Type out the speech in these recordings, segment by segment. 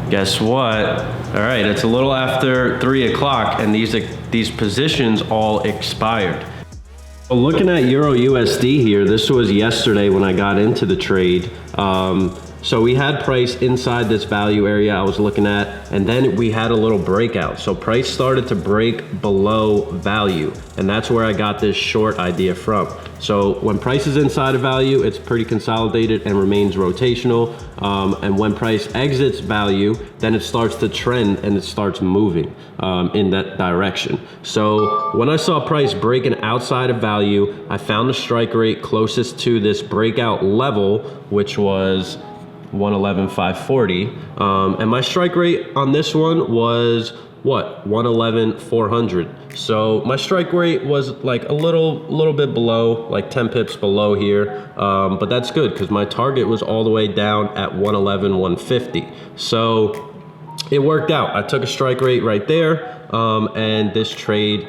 guess what? All right, it's a little after 3 o'clock and these positions all expired. So looking at EURUSD here, this was yesterday when I got into the trade. So we had price inside this value area I was looking at, and then we had a little breakout. So price started to break below value, and that's where I got this short idea from. So when price is inside of value, it's pretty consolidated and remains rotational. And when price exits value, then it starts to trend and it starts moving in that direction. So when I saw price breaking outside of value, I found the strike rate closest to this breakout level, which was 111,540, and my strike rate on this one was what, 111,400. So my strike rate was like a little bit below, like 10 pips below here, but that's good because my target was all the way down at 111,150. So it worked out. I took a strike rate right there, and this trade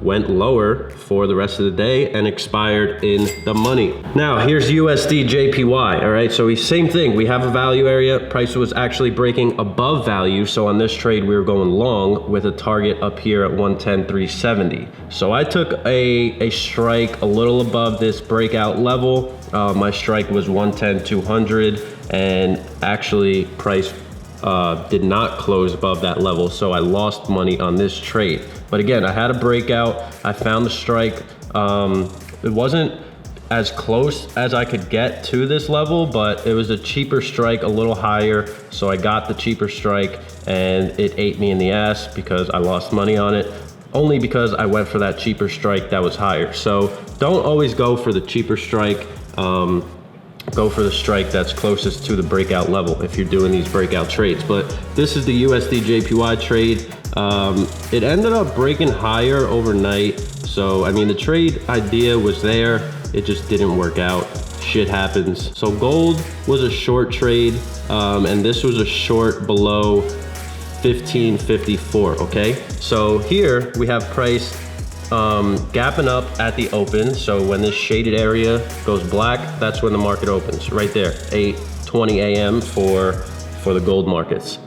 went lower for the rest of the day and expired in the money. Now here's USDJPY. All right, so same thing. We have a value area. Price was actually breaking above value. So on this trade, we were going long with a target up here at 110,370. So I took a strike a little above this breakout level. My strike was 110,200, and actually price did not close above that level, so I lost money on this trade. But again, I had a breakout. I found the strike. It wasn't as close as I could get to this level, but it was a cheaper strike, a little higher. So I got the cheaper strike, and it ate me in the ass because I lost money on it, only because I went for that cheaper strike that was higher. So don't always go for the cheaper strike. Go for the strike that's closest to the breakout level if you're doing these breakout trades. But this is the USDJPY trade. It ended up breaking higher overnight. So, I mean, the trade idea was there. It just didn't work out. Shit happens. So gold was a short trade, and this was a short below 1554, okay? So here we have price gapping up at the open. So when this shaded area goes black, that's when the market opens, right there, 8:20 a.m. for the gold markets.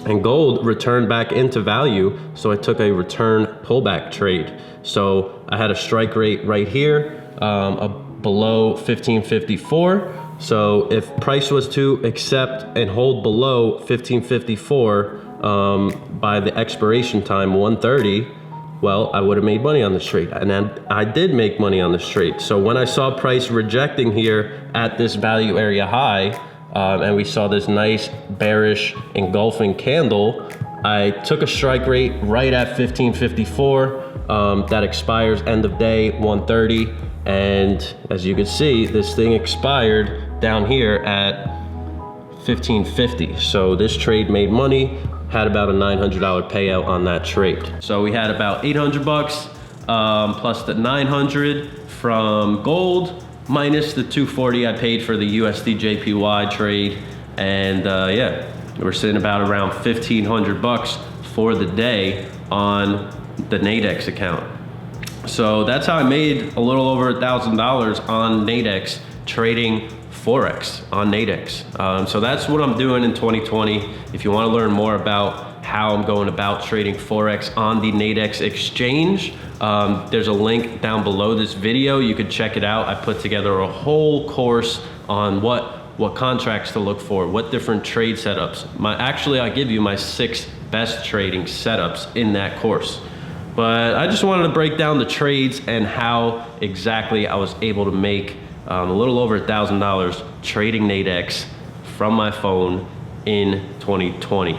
And gold returned back into value, so I took a return pullback trade. So I had a strike rate right here, below 1554. So if price was to accept and hold below 1554 by the expiration time 1:30, well, I would have made money on this trade, and then I did make money on this trade. So when I saw price rejecting here at this value area high, and we saw this nice bearish engulfing candle, I took a strike rate right at 1554. That expires end of day 1:30, and as you can see, this thing expired down here at 1550. So this trade made money. Had about a $900 payout on that trade. So we had about 800 bucks plus the 900 from gold minus the 240 I paid for the USDJPY trade. And yeah, we're sitting about around 1,500 bucks for the day on the Nadex account. So that's how I made a little over $1,000 on Nadex trading Forex on Nadex. So that's what I'm doing in 2020. If you want to learn more about how I'm going about trading Forex on the Nadex exchange, there's a link down below this video. You could check it out. I put together a whole course on what contracts to look for, what different trade setups. Actually, I give you my 6 best trading setups in that course. But I just wanted to break down the trades and how exactly I was able to make a little over $1,000 trading Nadex from my phone in 2020.